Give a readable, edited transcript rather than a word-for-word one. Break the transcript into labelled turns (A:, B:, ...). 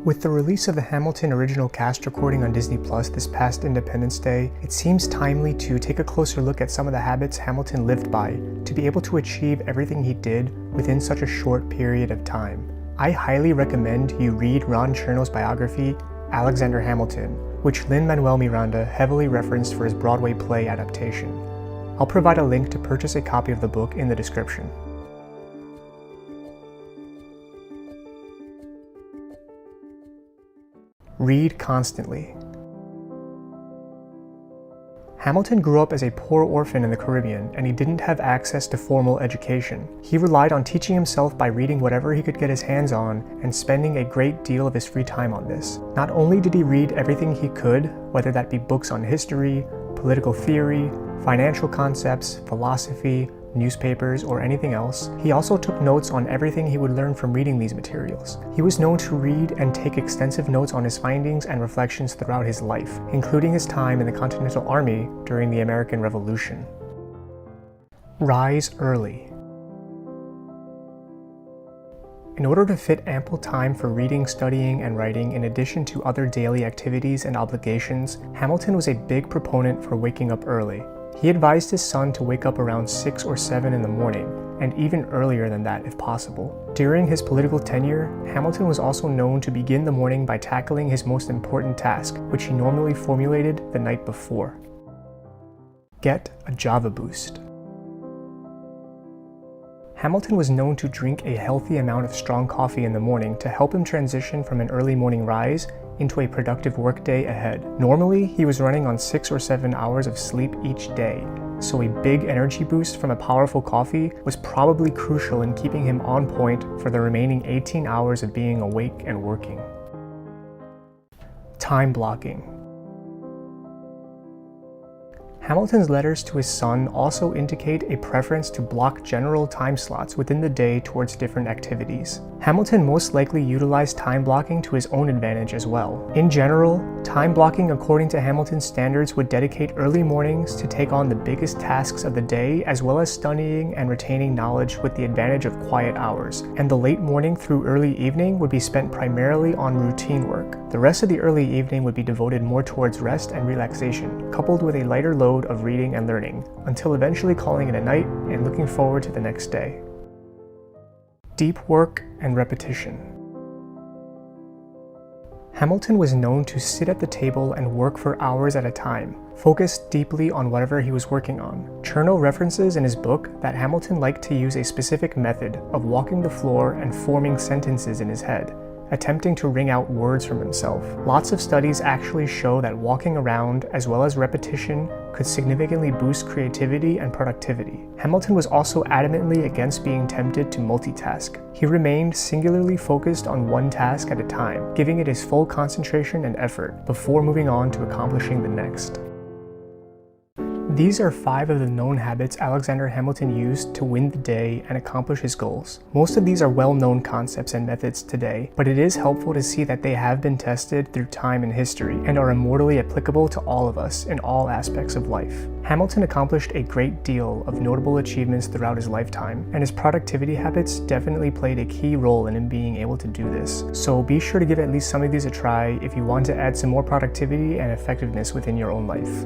A: With the release of the Hamilton original cast recording on Disney Plus this past Independence Day, it seems timely to take a closer look at some of the habits Hamilton lived by to be able to achieve everything he did within such a short period of time. I highly recommend you read Ron Chernow's biography, Alexander Hamilton, which Lin-Manuel Miranda heavily referenced for his Broadway play adaptation. I'll provide a link to purchase a copy of the book in the description. Read constantly. Hamilton grew up as a poor orphan in the Caribbean, and he didn't have access to formal education. He relied on teaching himself by reading whatever he could get his hands on and spending a great deal of his free time on this. Not only did he read everything he could, whether that be books on history, political theory, financial concepts, philosophy, newspapers, or anything else, he also took notes on everything he would learn from reading these materials. He was known to read and take extensive notes on his findings and reflections throughout his life, including his time in the Continental Army during the American Revolution. Rise early. In order to fit ample time for reading, studying, and writing in addition to other daily activities and obligations, Hamilton was a big proponent for waking up early. He advised his son to wake up around 6 or 7 in the morning, and even earlier than that if possible. During his political tenure, Hamilton was also known to begin the morning by tackling his most important task, which he normally formulated the night before. Get a Java Boost. Hamilton was known to drink a healthy amount of strong coffee in the morning to help him transition from an early morning rise into a productive workday ahead. Normally, he was running on 6 or 7 hours of sleep each day, so a big energy boost from a powerful coffee was probably crucial in keeping him on point for the remaining 18 hours of being awake and working. Time blocking. Hamilton's letters to his son also indicate a preference to block general time slots within the day towards different activities. Hamilton most likely utilized time blocking to his own advantage as well. In general, time blocking according to Hamilton's standards would dedicate early mornings to take on the biggest tasks of the day, as well as studying and retaining knowledge with the advantage of quiet hours, and the late morning through early evening would be spent primarily on routine work. The rest of the early evening would be devoted more towards rest and relaxation, coupled with a lighter load of reading and learning, until eventually calling it a night and looking forward to the next day. Deep work and repetition. Hamilton was known to sit at the table and work for hours at a time, focused deeply on whatever he was working on. Chernow references in his book that Hamilton liked to use a specific method of walking the floor and forming sentences in his head, attempting to wring out words from himself. Lots of studies actually show that walking around, as well as repetition, could significantly boost creativity and productivity. Hamilton was also adamantly against being tempted to multitask. He remained singularly focused on one task at a time, giving it his full concentration and effort before moving on to accomplishing the next. These are 5 of the known habits Alexander Hamilton used to win the day and accomplish his goals. Most of these are well-known concepts and methods today, but it is helpful to see that they have been tested through time and history and are immortally applicable to all of us in all aspects of life. Hamilton accomplished a great deal of notable achievements throughout his lifetime, and his productivity habits definitely played a key role in him being able to do this. So be sure to give at least some of these a try if you want to add some more productivity and effectiveness within your own life.